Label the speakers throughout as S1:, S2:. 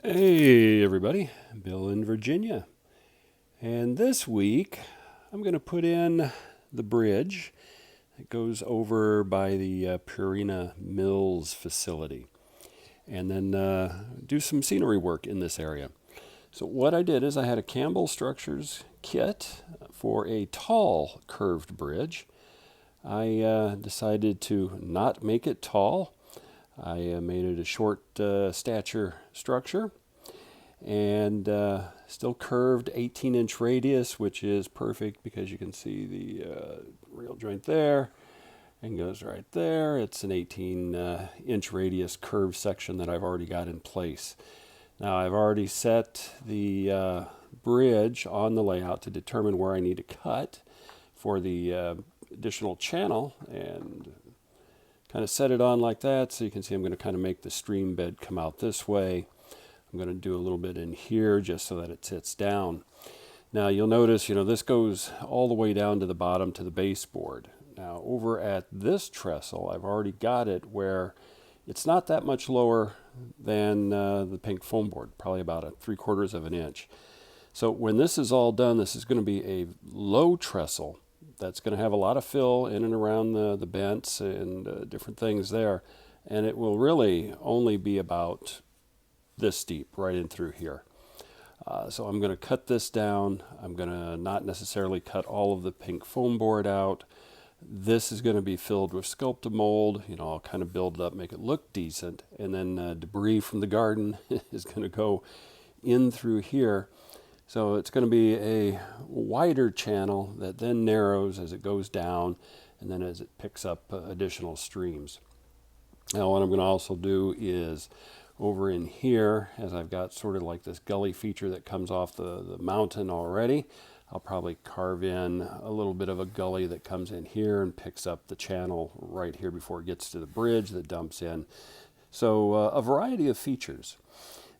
S1: Hey everybody, Bill in Virginia. And this week I'm going to put in the bridge that goes over by the Purina Mills facility and then do some scenery work in this area. So what I did is I had a Campbell Structures kit for a tall curved bridge. I decided to not make it tall. I made it a short stature structure and still curved 18-inch radius, which is perfect because you can see the rail joint there and goes right there. It's an 18-inch radius curved section that I've already got in place. Now I've already set the bridge on the layout to determine where I need to cut for the additional channel and kind of set it on like that. So you can see I'm going to kind of make the stream bed come out this way. I'm going to do a little bit in here just so that it sits down. Now you'll notice, this goes all the way down to the bottom to the baseboard. Now over at this trestle, I've already got it where it's not that much lower than the pink foam board, probably about a 3/4 of an inch. So when this is all done, this is going to be a low trestle that's going to have a lot of fill in and around the vents and different things there. And it will really only be about this deep right in through here. So I'm going to cut this down. I'm going to not necessarily cut all of the pink foam board out. This is going to be filled with Sculptamold. I'll kind of build it up, make it look decent. And then debris from the garden is going to go in through here. So it's going to be a wider channel that then narrows as it goes down and then as it picks up additional streams. Now what I'm going to also do is over in here, as I've got sort of like this gully feature that comes off the mountain already, I'll probably carve in a little bit of a gully that comes in here and picks up the channel right here before it gets to the bridge that dumps in. So a variety of features.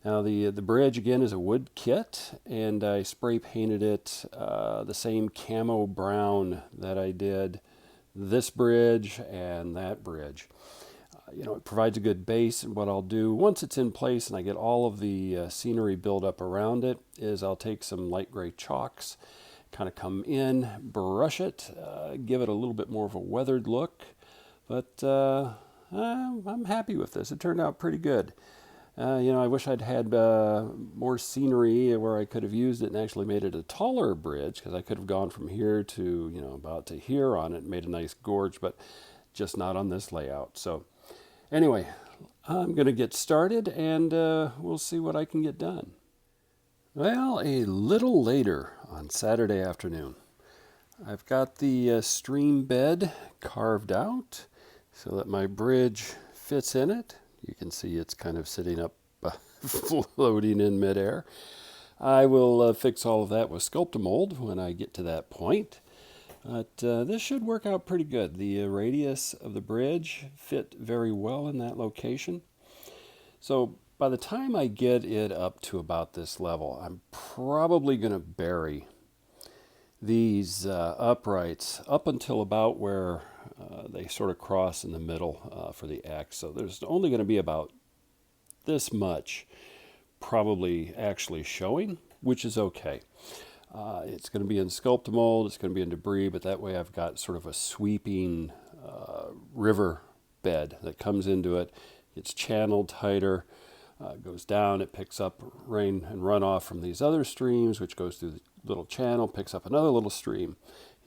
S1: Now the bridge again is a wood kit, and I spray painted it the same camo brown that I did this bridge and that bridge. It provides a good base, and what I'll do once it's in place and I get all of the scenery built up around it is I'll take some light gray chalks, kind of come in, brush it, give it a little bit more of a weathered look, but I'm happy with this. It turned out pretty good. I wish I'd had more scenery where I could have used it and actually made it a taller bridge, because I could have gone from here to, about to here on it and made a nice gorge, but just not on this layout. So anyway, I'm going to get started and we'll see what I can get done. Well, a little later on Saturday afternoon, I've got the stream bed carved out so that my bridge fits in it. You can see it's kind of sitting up, floating in midair. I will fix all of that with Sculptamold when I get to that point. But this should work out pretty good. The radius of the bridge fit very well in that location. So by the time I get it up to about this level, I'm probably going to bury these uprights up until about where they sort of cross in the middle for the X. So there's only going to be about this much probably actually showing, which is okay. It's going to be in Sculptamold, it's going to be in debris, but that way I've got sort of a sweeping river bed that comes into it. It's channeled tighter, goes down, it picks up rain and runoff from these other streams, which goes through the little channel, picks up another little stream.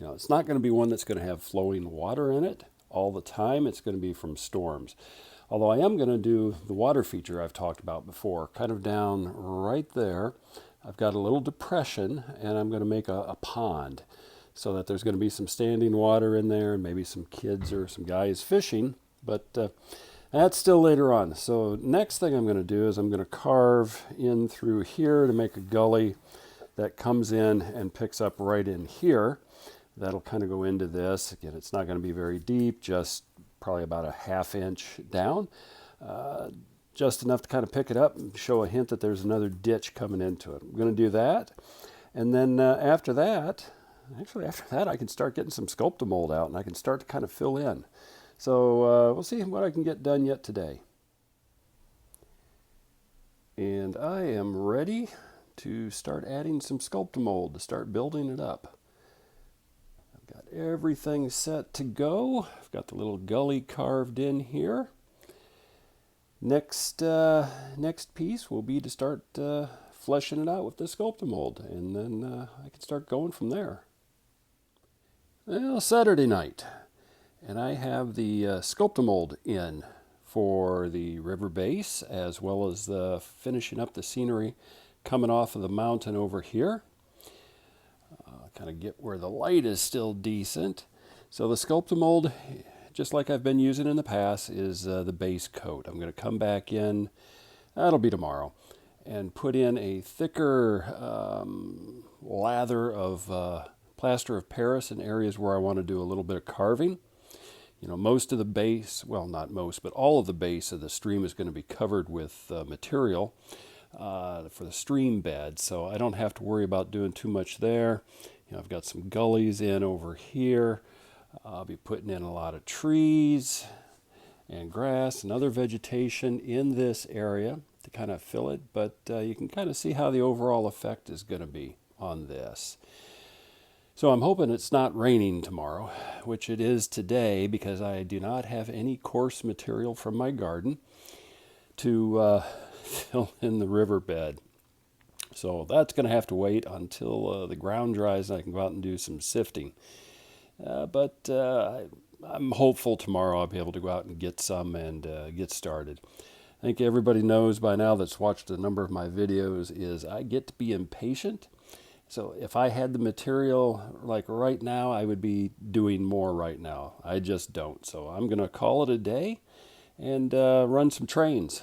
S1: It's not going to be one that's going to have flowing water in it all the time. It's going to be from storms. Although I am going to do the water feature I've talked about before, kind of down right there. I've got a little depression, and I'm going to make a pond so that there's going to be some standing water in there and maybe some kids or some guys fishing, but that's still later on. So next thing I'm going to do is I'm going to carve in through here to make a gully that comes in and picks up right in here. That'll kind of go into this. Again, it's not going to be very deep, just probably about a 1/2 inch down. Just enough to kind of pick it up and show a hint that there's another ditch coming into it. I'm going to do that. And then after that, I can start getting some Sculptamold out and I can start to kind of fill in. So we'll see what I can get done yet today. And I am ready to start adding some Sculptamold to start building it up. I've got everything set to go. I've got the little gully carved in here. Next piece will be to start fleshing it out with the Sculptamold, and then I can start going from there. Well, Saturday night, and I have the Sculptamold in for the river base, as well as finishing up the scenery coming off of the mountain over here. Kind of get where the light is still decent. So the Sculptamold, just like I've been using in the past, is the base coat. I'm going to come back in, that'll be tomorrow, and put in a thicker lather of plaster of Paris in areas where I want to do a little bit of carving. You know, most of the base, well, not most, but all of the base of the stream is going to be covered with material for the stream bed, so I don't have to worry about doing too much there. You know, I've got some gullies in over here. I'll be putting in a lot of trees and grass and other vegetation in this area to kind of fill it, but you can kind of see how the overall effect is going to be on this. So I'm hoping it's not raining tomorrow, which it is today because I do not have any coarse material from my garden to fill in the riverbed. So that's going to have to wait until the ground dries and I can go out and do some sifting. But I'm hopeful tomorrow I'll be able to go out and get some and get started. I think everybody knows by now that's watched a number of my videos is I get to be impatient. So if I had the material like right now, I would be doing more right now. I just don't. So I'm going to call it a day and run some trains.